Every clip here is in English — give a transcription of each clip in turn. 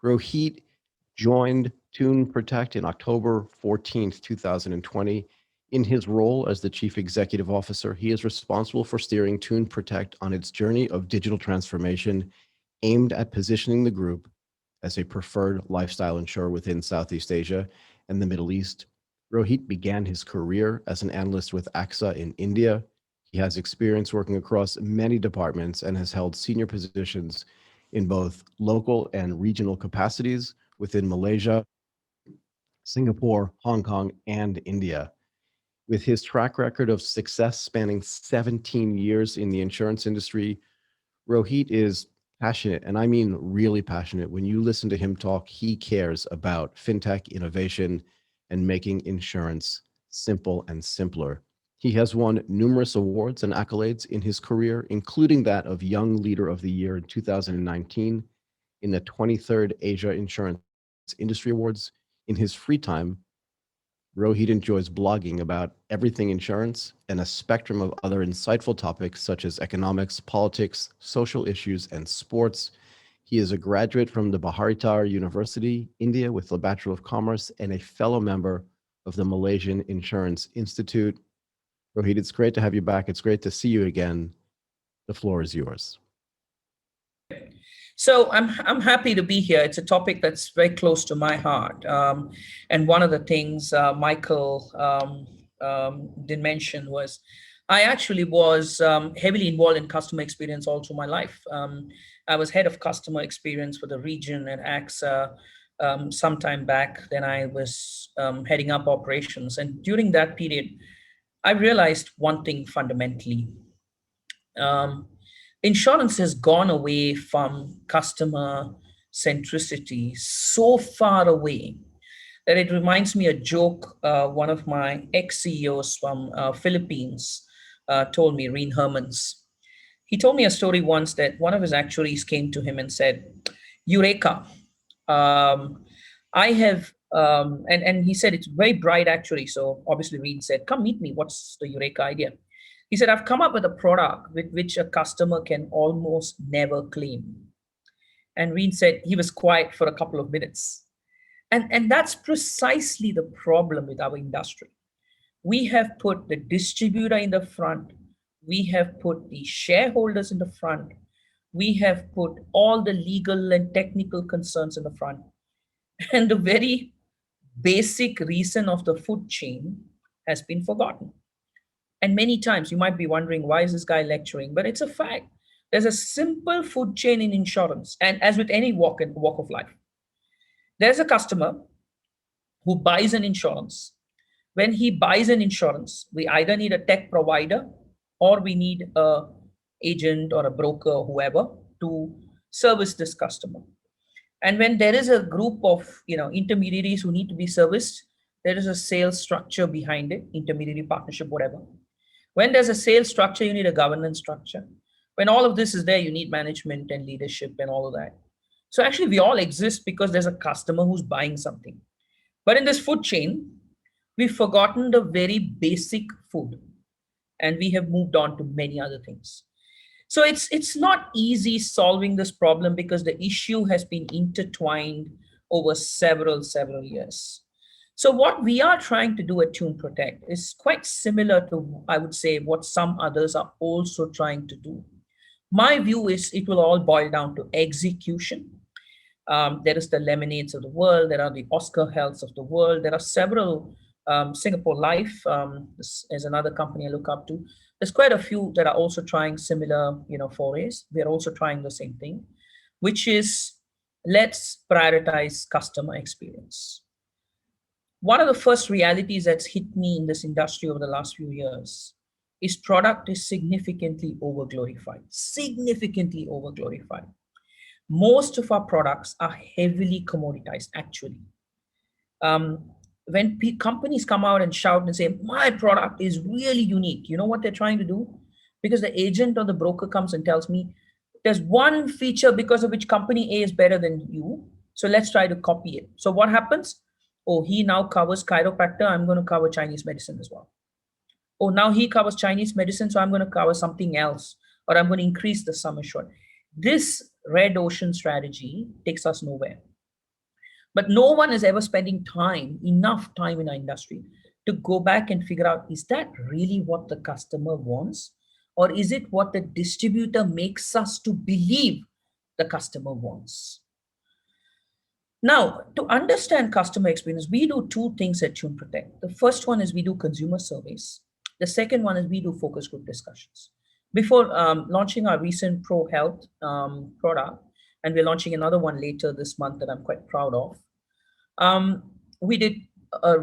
Rohit joined Tune Protect in October 14th, 2020. In his role as the Chief Executive Officer, he is responsible for steering Tune Protect on its journey of digital transformation aimed at positioning the group as a preferred lifestyle insurer within Southeast Asia and the Middle East. Rohit began his career as an analyst with AXA in India. He has experience working across many departments and has held senior positions in both local and regional capacities within Malaysia, Singapore, Hong Kong, and India. With his track record of success spanning 17 years in the insurance industry, Rohit is passionate, and I mean really passionate. When you listen to him talk, he cares about fintech innovation and making insurance simple and simpler. He has won numerous awards and accolades in his career, including that of Young Leader of the Year in 2019 in the 23rd Asia Insurance Industry Awards. In his free time, Rohit enjoys blogging about everything insurance and a spectrum of other insightful topics such as economics, politics, social issues, and sports. He is a graduate from the Bharatiya University, India, with the Bachelor of Commerce and a fellow member of the Malaysian Insurance Institute. Rohit, it's great to have you back. It's great to see you again. The floor is yours. So I'm happy to be here. It's a topic that's very close to my heart. And one of the things Michael did mention was I actually was heavily involved in customer experience all through my life. I was head of customer experience for the region at AXA some time back. Then I was heading up operations. And during that period, I realized one thing fundamentally. Insurance has gone away from customer centricity so far away that it reminds me a joke one of my ex-CEOs from Philippines told me, Reen Hermans. He told me a story once that one of his actuaries came to him and said, Eureka, I have, and he said it's very bright actuary. So obviously Reen said, come meet me. What's the Eureka idea? He said, I've come up with a product with which a customer can almost never claim. And Reen said he was quiet for a couple of minutes. And that's precisely the problem with our industry. We have put the distributor in the front. We have put the shareholders in the front. We have put all the legal and technical concerns in the front. And the very basic reason of the food chain has been forgotten. And many times you might be wondering, why is this guy lecturing? But it's a fact. There's a simple food chain in insurance. And as with any walk of life, there's a customer who buys an insurance. When he buys an insurance, we either need a tech provider or we need a agent or a broker or whoever to service this customer. And when there is a group of intermediaries who need to be serviced, there is a sales structure behind it, intermediary partnership, whatever. When there's a sales structure, you need a governance structure. When all of this is there, you need management and leadership and all of that. So actually, we all exist because there's a customer who's buying something. But in this food chain, we've forgotten the very basic food, and we have moved on to many other things. So it's not easy solving this problem because the issue has been intertwined over several years. So what we are trying to do at Tune Protect is quite similar to, I would say, what some others are also trying to do. My view is it will all boil down to execution. There is the Lemonades of the world. There are the Oscar Healths of the world. There are several, Singapore Life is another company I look up to. There's quite a few that are also trying similar, forays. We're also trying the same thing, which is let's prioritize customer experience. One of the first realities that's hit me in this industry over the last few years is product is significantly overglorified, Most of our products are heavily commoditized, actually. When companies come out and shout and say, my product is really unique, you know what they're trying to do? Because the agent or the broker comes and tells me, there's one feature because of which company A is better than you, so let's try to copy it. So what happens? Oh, he now covers chiropractor, I'm going to cover Chinese medicine as well. Oh, now he covers Chinese medicine, so I'm going to cover something else, or I'm going to increase the sum assured. This red ocean strategy takes us nowhere. But no one is ever spending enough time in our industry to go back and figure out, is that really what the customer wants? Or is it what the distributor makes us to believe the customer wants? Now, to understand customer experience, we do two things at Tune Protect. The first one is we do consumer surveys. The second one is we do focus group discussions. Before launching our recent Pro Health product, and we're launching another one later this month that I'm quite proud of, um, we did a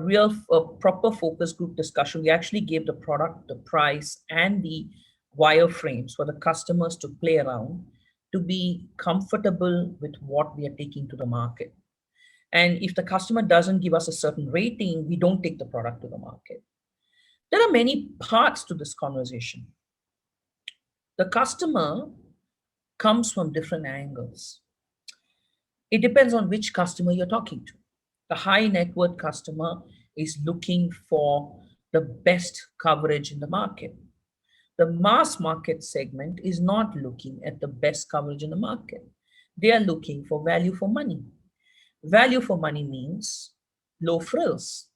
proper focus group discussion. We actually gave the product, the price, and the wireframes for the customers to play around to be comfortable with what we are taking to the market. And if the customer doesn't give us a certain rating, we don't take the product to the market. There are many parts to this conversation. The customer comes from different angles. It depends on which customer you're talking to. The high net worth customer is looking for the best coverage in the market. The mass market segment is not looking at the best coverage in the market. They are looking for value for money. Value for money means low frills.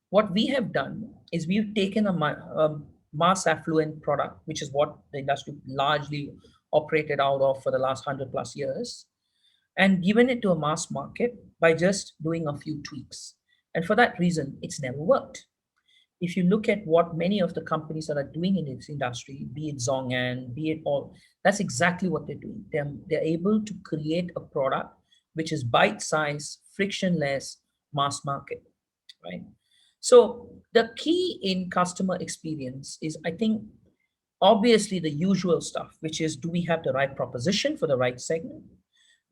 What we have done is we've taken a mass affluent product, which is what the industry largely operated out of for the last 100 plus years, and given it to a mass market by just doing a few tweaks. And for that reason, it's never worked. If you look at what many of the companies that are doing in this industry, be it Zongan, be it all, that's exactly what they're doing. They're able to create a product which is bite-sized, frictionless, mass market, right? So the key in customer experience is, I think, obviously the usual stuff, which is, do we have the right proposition for the right segment?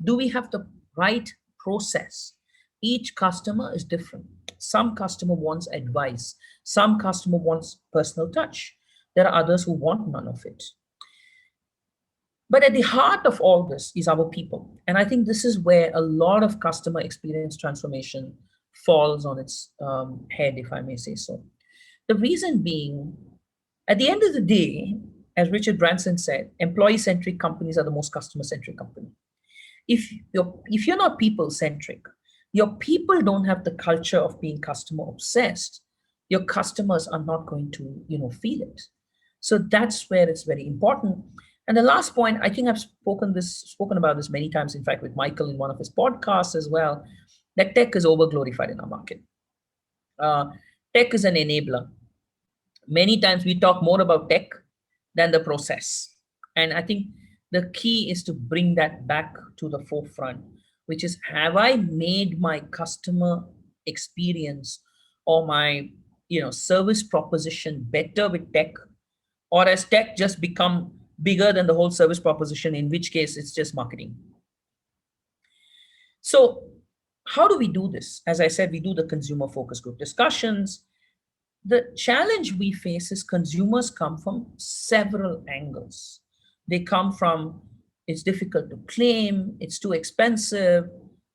Do we have the right process? Each customer is different. Some customer wants advice. Some customer wants personal touch. There are others who want none of it. But at the heart of all this is our people. And I think this is where a lot of customer experience transformation falls on its head, if I may say so. The reason being, at the end of the day, as Richard Branson said, employee-centric companies are the most customer-centric company. If you're not people-centric, your people don't have the culture of being customer obsessed, your customers are not going to, feel it. So that's where it's very important. And the last point, I think I've spoken about this many times, in fact, with Michael in one of his podcasts as well, that tech is over glorified in our market. Tech is an enabler. Many times we talk more about tech than the process. And I think the key is to bring that back to the forefront, which is, have I made my customer experience or my service proposition better with tech, or has tech just become bigger than the whole service proposition, in which case it's just marketing? So how do we do this? As I said, we do the consumer focus group discussions. The challenge we face is consumers come from several angles. They come from, it's difficult to claim, it's too expensive,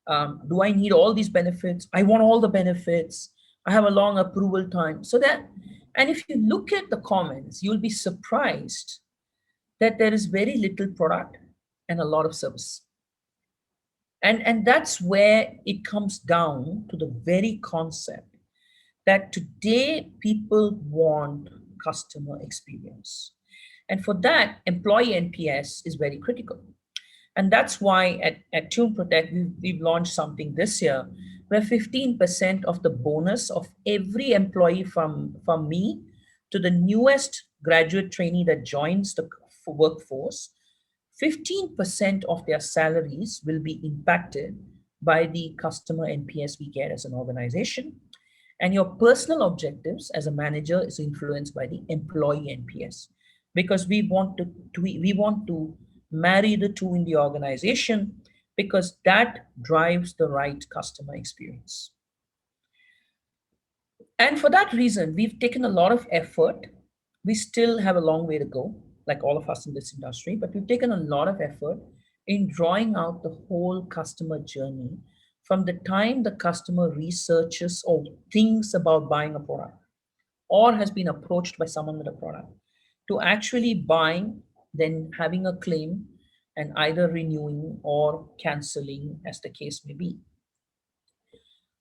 do I need all these benefits? I want all the benefits. I have a long approval time. And if you look at the comments, you'll be surprised that there is very little product and a lot of service. And that's where it comes down to the very concept that today people want customer experience. And for that, employee NPS is very critical. And that's why at Tune Protect, we've launched something this year where 15% of the bonus of every employee from me to the newest graduate trainee that joins the workforce, 15% of their salaries will be impacted by the customer NPS we get as an organization. And your personal objectives as a manager is influenced by the employee NPS, because we want to marry the two in the organization, because that drives the right customer experience. And for that reason, we've taken a lot of effort. We still have a long way to go, like all of us in this industry, but we've taken a lot of effort in drawing out the whole customer journey from the time the customer researches or thinks about buying a product or has been approached by someone with a product to actually buying, then having a claim, and either renewing or canceling, as the case may be.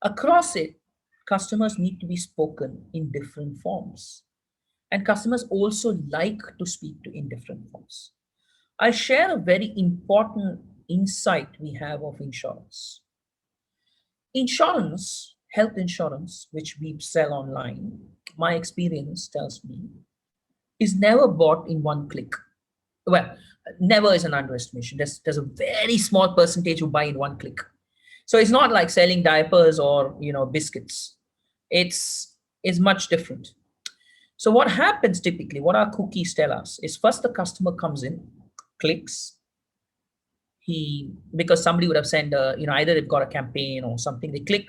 Across it, customers need to be spoken in different forms. And customers also like to speak to in different forms. I share a very important insight we have of insurance. Insurance, health insurance, which we sell online, my experience tells me, is never bought in one click. Well, never is an underestimation. There's a very small percentage who buy in one click. So it's not like selling diapers or biscuits. It's much different. So what happens typically, what our cookies tell us is first the customer comes in, clicks, he because somebody would have sent either they've got a campaign or something, they click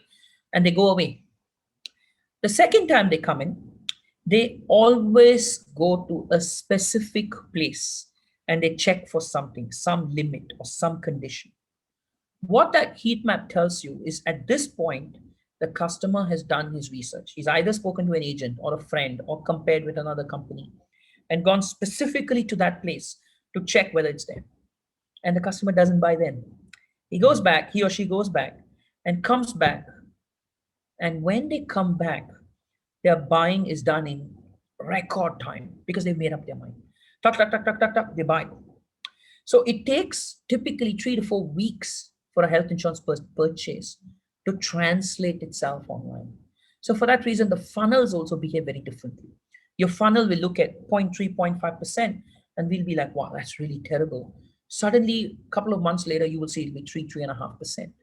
and they go away. The second time they come in, they always go to a specific place and they check for something, some limit or some condition. What that heat map tells you is at this point, the customer has done his research. He's either spoken to an agent or a friend or compared with another company and gone specifically to that place to check whether it's there. And the customer doesn't buy then. He goes back, he or she goes back and comes back. And when they come back, their buying is done in record time because they've made up their mind. Tuck, tuck, tuck, tuck, tuck, tuck, they buy. So it takes typically 3 to 4 weeks for a health insurance purchase to translate itself online. So for that reason, the funnels also behave very differently. Your funnel will look at 0.3, 0.5%, and we'll be like, wow, that's really terrible. Suddenly, a couple of months later, you will see it'll be 3.5%.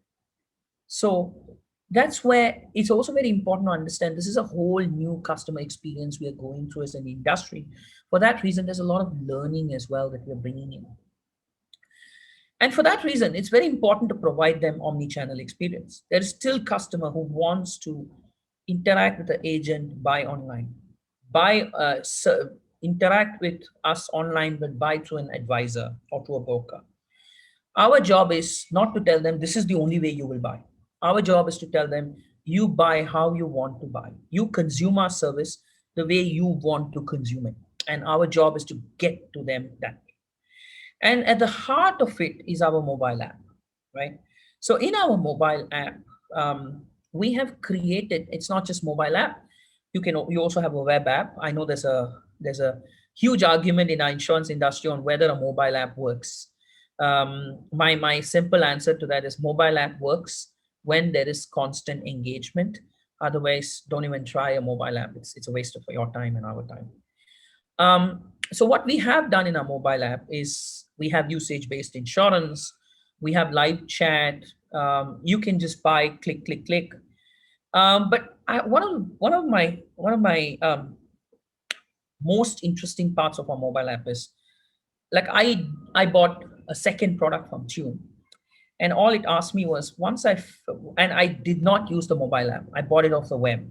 So that's where it's also very important to understand this is a whole new customer experience we are going through as an industry. For that reason, there's a lot of learning as well that we're bringing in. And for that reason, it's very important to provide them omni-channel experience. There is still customer who wants to interact with the agent, buy online, interact with us online, but buy through an advisor or through a broker. Our job is not to tell them this is the only way you will buy. Our job is to tell them you buy how you want to buy. You consume our service the way you want to consume it. And our job is to get to them that way. And at the heart of it is our mobile app, right? So in our mobile app, we have created. It's not just mobile app. You also have a web app. I know there's a huge argument in our insurance industry on whether a mobile app works. My simple answer to that is mobile app works when there is constant engagement. Otherwise, don't even try a mobile app. It's a waste of your time and our time. So what we have done in our mobile app is we have usage-based insurance, we have live chat. You can just buy, click, click, click. One of my most interesting parts of our mobile app is like I bought a second product from Tune, and all it asked me was and I did not use the mobile app. I bought it off the web.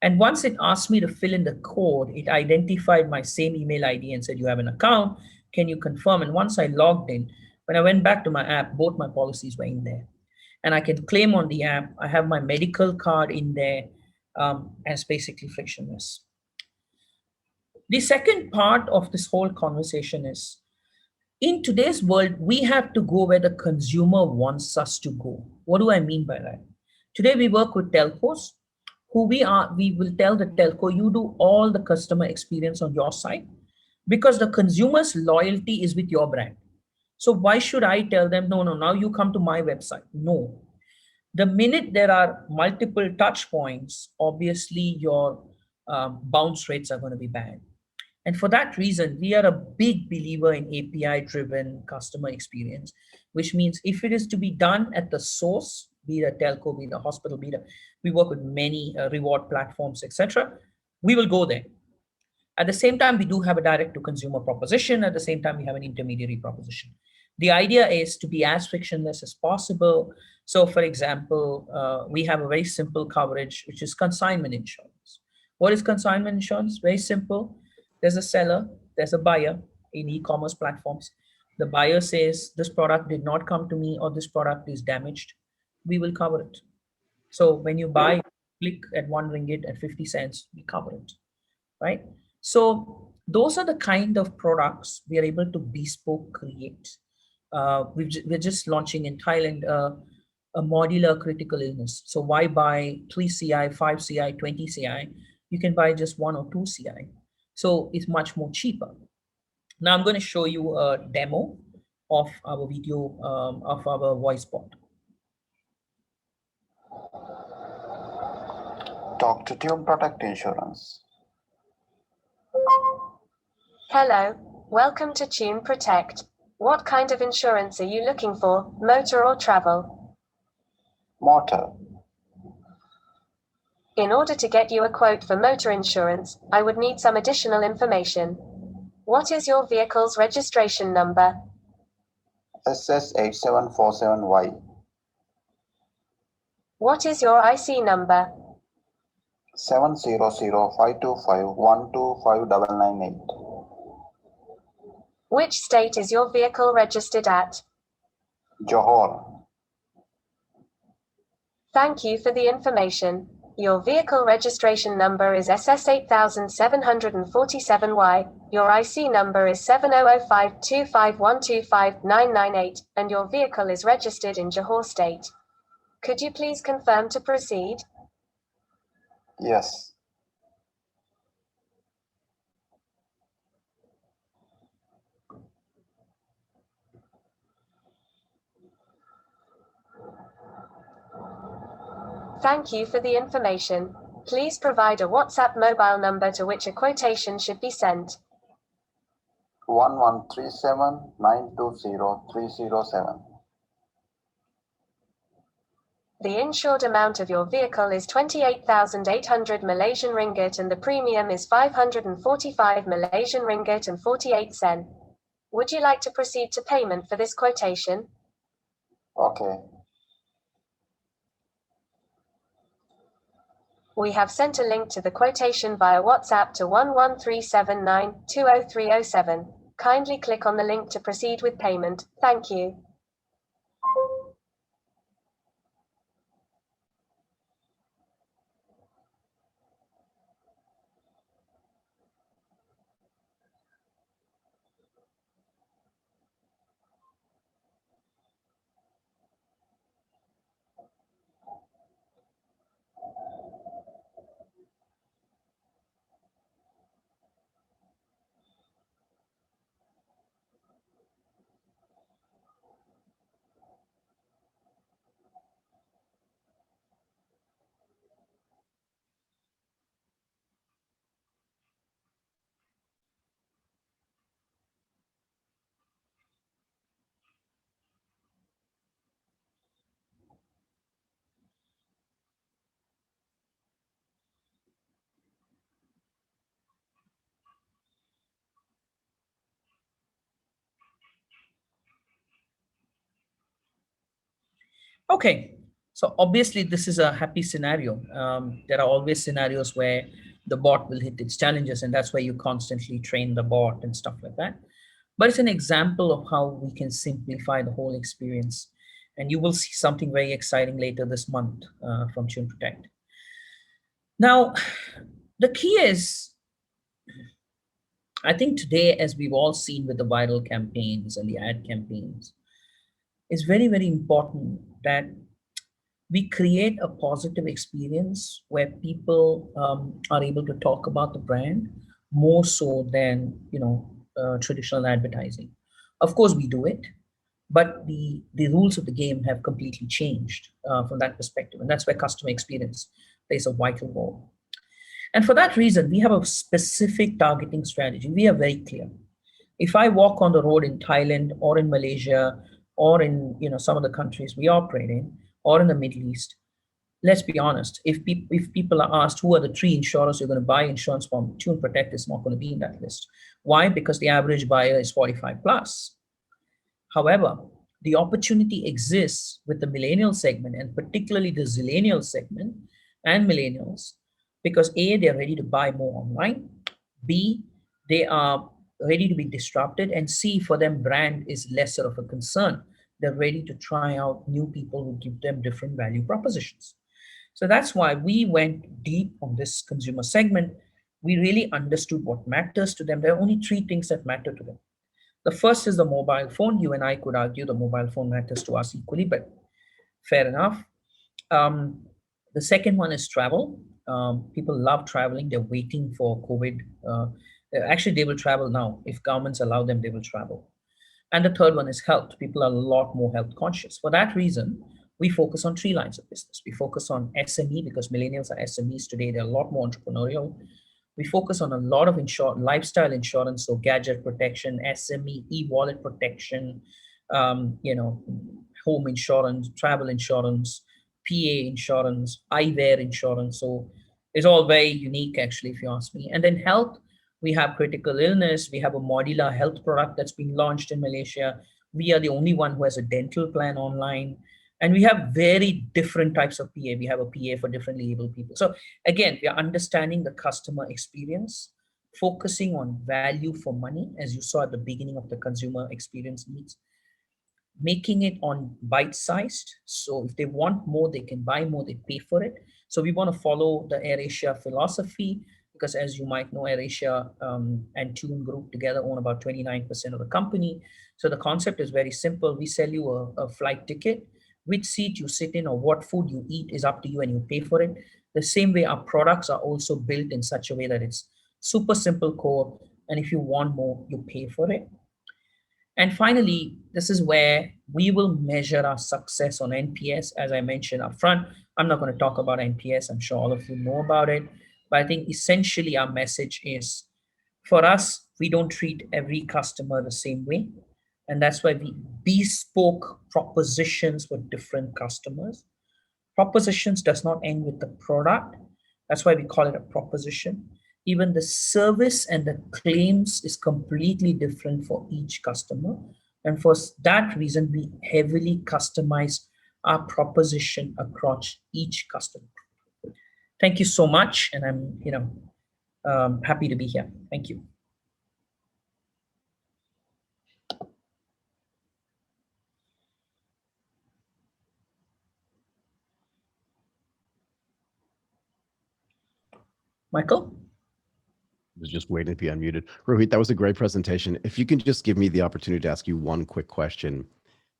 And once it asked me to fill in the code, it identified my same email ID and said, you have an account. Can you confirm? And once I logged in, when I went back to my app, both my policies were in there. And I can claim on the app. I have my medical card in there, and it's basically frictionless. The second part of this whole conversation is in today's world, we have to go where the consumer wants us to go. What do I mean by that? Today, we work with telcos we will tell the telco, you do all the customer experience on your side because the consumer's loyalty is with your brand. So why should I tell them, no, now you come to my website? No. The minute there are multiple touch points, obviously your bounce rates are going to be bad. And for that reason, we are a big believer in API driven customer experience, which means if it is to be done at the source, be it a telco, be it a hospital, we work with many reward platforms, etc. We will go there. At the same time, we do have a direct to consumer proposition. At the same time, we have an intermediary proposition. The idea is to be as frictionless as possible. So for example, we have a very simple coverage, which is consignment insurance. What is consignment insurance? Very simple. There's a seller, there's a buyer in e-commerce platforms. The buyer says, this product did not come to me or this product is damaged. We will cover it. So when you buy, click at 1 ringgit at 50 cents, we cover it, right? So those are the kind of products we are able to bespoke create. We're just launching in Thailand a modular critical illness. So why buy 3 CI, 5 CI, 20 CI? You can buy just 1 or 2 CI. So it's much more cheaper. Now I'm going to show you a demo of our video, of our voice bot. Talk to Tune Protect Insurance. Hello, welcome to Tune Protect. What kind of insurance are you looking for, motor or travel? Motor. In order to get you a quote for motor insurance, I would need some additional information. What is your vehicle's registration number? SS8747Y. What is your IC number? 7005251259998. Which state is your vehicle registered at? Johor. Thank you for the information. Your vehicle registration number is SS8747Y, your IC number is 700525125998, and your vehicle is registered in Johor State. Could you please confirm to proceed? Yes. Thank you for the information. Please provide a WhatsApp mobile number to which a quotation should be sent. 1137920 The insured amount of your vehicle is 28,800 Malaysian ringgit and the premium is 545 Malaysian ringgit and 48 sen. Would you like to proceed to payment for this quotation? Okay. We have sent a link to the quotation via WhatsApp to 11379200307. Kindly click on the link to proceed with payment. Thank you. Okay, so obviously this is a happy scenario. There are always scenarios where the bot will hit its challenges, and that's why you constantly train the bot and stuff like that. But it's an example of how we can simplify the whole experience. And you will see something very exciting later this month from Tune Protect. Now, the key is, I think today, as we've all seen with the viral campaigns and the ad campaigns, it's very, very important that we create a positive experience where people are able to talk about the brand more so than traditional advertising. Of course, we do it, but the rules of the game have completely changed from that perspective, and that's where customer experience plays a vital role. And for that reason, we have a specific targeting strategy. We are very clear. If I walk on the road in Thailand or in Malaysia or in some of the countries we operate in, or in the Middle East, let's be honest, if people are asked who are the 3 insurers you're going to buy insurance from, Tune Protect is not going to be in that list. Why? Because the average buyer is 45 plus. However, the opportunity exists with the millennial segment, and particularly the zillennial segment and millennials, because A, they're ready to buy more online, B, they are ready to be disrupted, and C, for them, brand is lesser of a concern. They're ready to try out new people who give them different value propositions. So that's why we went deep on this consumer segment. We really understood what matters to them. There are only 3 things that matter to them. The first is the mobile phone. You and I could argue the mobile phone matters to us equally, but Fair enough. Um, the second one is travel. People love traveling. They're waiting for COVID. Actually, they will travel now. If governments allow them, they will travel. And the third one is health. People are a lot more health conscious. For that reason, we focus on three lines of business. We focus on SME because millennials are SMEs today. They're a lot more entrepreneurial. We focus on a lot of lifestyle insurance, so gadget protection, SME, e-wallet protection, home insurance, travel insurance, PA insurance, eyewear insurance. So it's all very unique, actually, if you ask me. And then health, we have critical illness. We have a modular health product that's been launched in Malaysia. We are the only one who has a dental plan online. And we have very different types of PA. We have a PA for differently able people. So again, we are understanding the customer experience, focusing on value for money, as you saw at the beginning of the consumer experience needs, making it on bite-sized. So if they want more, they can buy more, they pay for it. So we want to follow the AirAsia philosophy because as you might know, AirAsia and Tune Group together own about 29% of the company. So the concept is very simple. We sell you a flight ticket. Which seat you sit in or what food you eat is up to you and you pay for it. The same way our products are also built in such a way that it's super simple core. And if you want more, you pay for it. And finally, this is where we will measure our success on NPS. As I mentioned up front, I'm not going to talk about NPS. I'm sure all of you know about it. But I think essentially our message is for us, we don't treat every customer the same way. And that's why we bespoke propositions for different customers. Propositions does not end with the product. That's why we call it a proposition. Even the service and the claims is completely different for each customer. And for that reason, we heavily customize our proposition across each customer. Thank you so much. And I'm happy to be here. Thank you. Michael? I was just waiting to be unmuted. Rohit, that was a great presentation. If you can just give me the opportunity to ask you one quick question,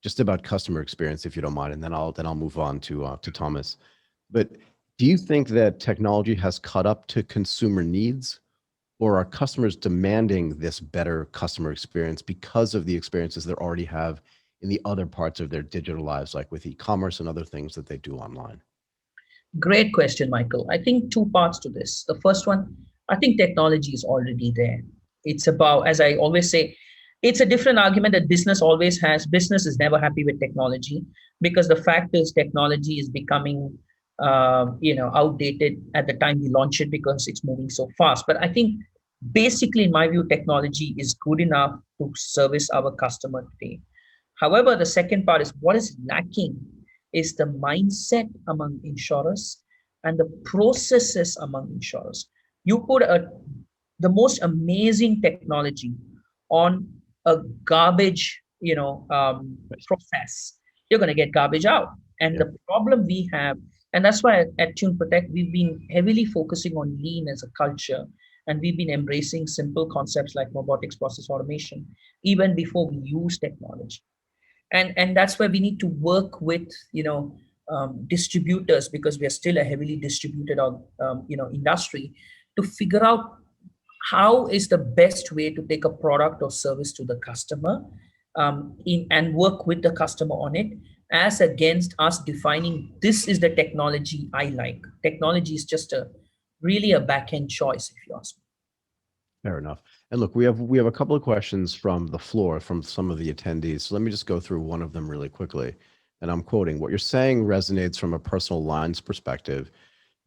just about customer experience, if you don't mind, and then I'll move on to Thomas. But do you think that technology has caught up to consumer needs, or are customers demanding this better customer experience because of the experiences they already have in the other parts of their digital lives, like with e-commerce and other things that they do online? Great question, Michael. I think two parts to this. The first one, I think technology is already there. It's about, as I always say, it's a different argument that business always has. Business is never happy with technology because the fact is technology is becoming, outdated at the time we launch it because it's moving so fast. But I think basically, in my view, technology is good enough to service our customer today. However, the second part is what is lacking is the mindset among insurers and the processes among insurers. You put the most amazing technology on a garbage, process, you're going to get garbage out. And the problem we have, and that's why at Tune Protect, we've been heavily focusing on lean as a culture. And we've been embracing simple concepts like robotics process automation, even before we use technology. And that's where we need to work with distributors because we are still a heavily distributed industry to figure out how is the best way to take a product or service to the customer and work with the customer on it, as against us defining this is the technology I like. Technology is just really a back-end choice, if you ask me. Fair enough. And look, we have a couple of questions from the floor from some of the attendees. So let me just go through one of them really quickly. And I'm quoting, what you're saying resonates from a personal lines perspective.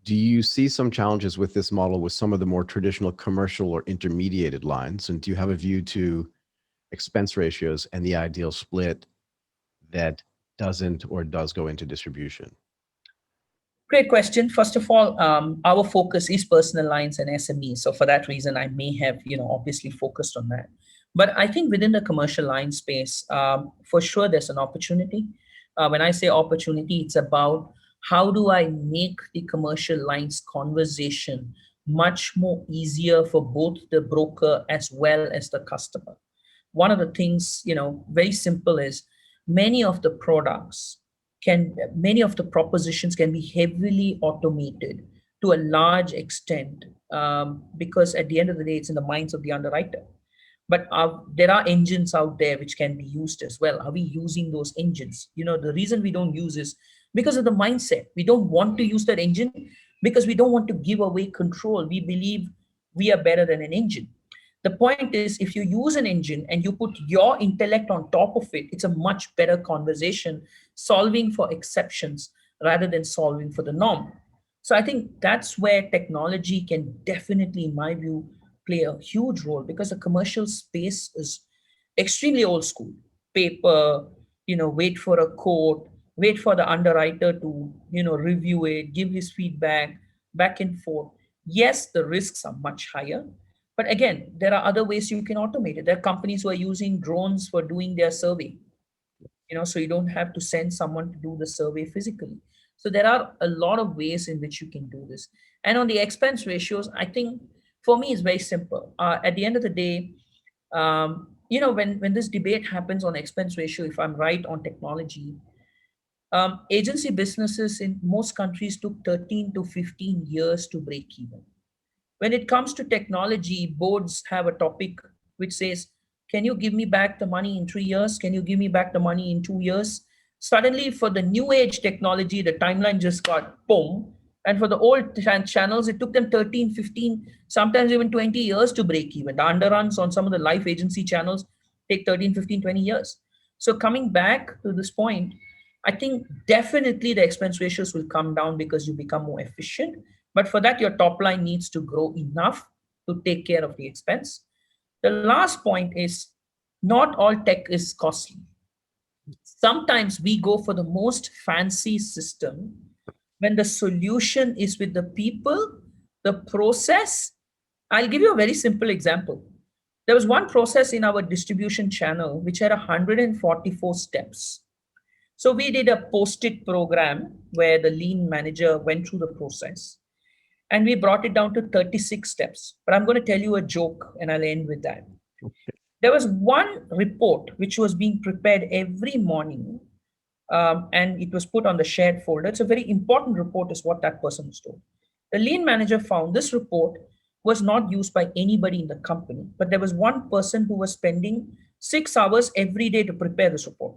Do you see some challenges with this model with some of the more traditional commercial or intermediated lines? And do you have a view to expense ratios and the ideal split that doesn't or does go into distribution? Great question. First of all, our focus is personal lines and SMEs. So for that reason, I may have, obviously focused on that. But I think within the commercial line space, for sure, there's an opportunity. When I say opportunity, it's about how do I make the commercial lines conversation much more easier for both the broker as well as the customer. One of the things, very simple is many of the products many of the propositions can be heavily automated to a large extent, because at the end of the day, it's in the minds of the underwriter. But there are engines out there which can be used as well. Are we using those engines? The reason we don't use is because of the mindset. We don't want to use that engine because we don't want to give away control. We believe we are better than an engine. The point is, if you use an engine and you put your intellect on top of it, it's a much better conversation, solving for exceptions rather than solving for the norm. So I think that's where technology can definitely, in my view, play a huge role, because the commercial space is extremely old school. Paper, wait for a quote, wait for the underwriter to, review it, give his feedback, back and forth. Yes, the risks are much higher. But again, there are other ways you can automate it. There are companies who are using drones for doing their survey, so you don't have to send someone to do the survey physically. So there are a lot of ways in which you can do this. And on the expense ratios, I think for me it's very simple. At the end of the day, when this debate happens on expense ratio, if I'm right on technology, agency businesses in most countries took 13 to 15 years to break even. When it comes to technology, boards have a topic which says, can you give me back the money in 3 years? Can you give me back the money in 2 years? Suddenly, for the new age technology, the timeline just got boom. And for the old channels, it took them 13, 15, sometimes even 20 years to break even. The underruns on some of the life agency channels take 13, 15, 20 years. So coming back to this point, I think definitely the expense ratios will come down because you become more efficient. But for that, your top line needs to grow enough to take care of the expense. The last point is, not all tech is costly. Sometimes we go for the most fancy system when the solution is with the people, the process. I'll give you a very simple example. There was one process in our distribution channel which had 144 steps. So we did a post-it program where the lean manager went through the process, and we brought it down to 36 steps. But I'm going to tell you a joke and I'll end with that. There was one report which was being prepared every morning, and it was put on the shared folder. It's a very important report, is what that person was told. The lean manager found this report was not used by anybody in the company, but there was one person who was spending 6 hours every day to prepare this report.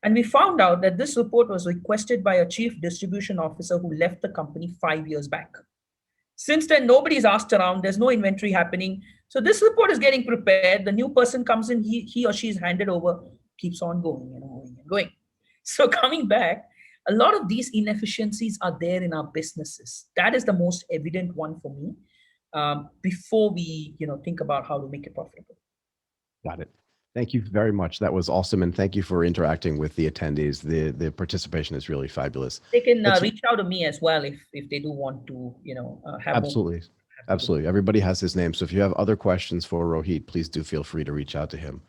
And we found out that this report was requested by a chief distribution officer who left the company 5 years back. Since then, nobody's asked around. There's no inventory happening. So this report is getting prepared. The new person comes in, he or she is handed over, keeps on going and going and going. So coming back, a lot of these inefficiencies are there in our businesses. That is the most evident one for me, before we think about how to make it profitable. Got it. Thank you very much. That was awesome. And thank you for interacting with the attendees. The participation is really fabulous. They can reach out to me as well if they do want to, have Absolutely. Absolutely. Everybody has his name. So if you have other questions for Rohit, please do feel free to reach out to him.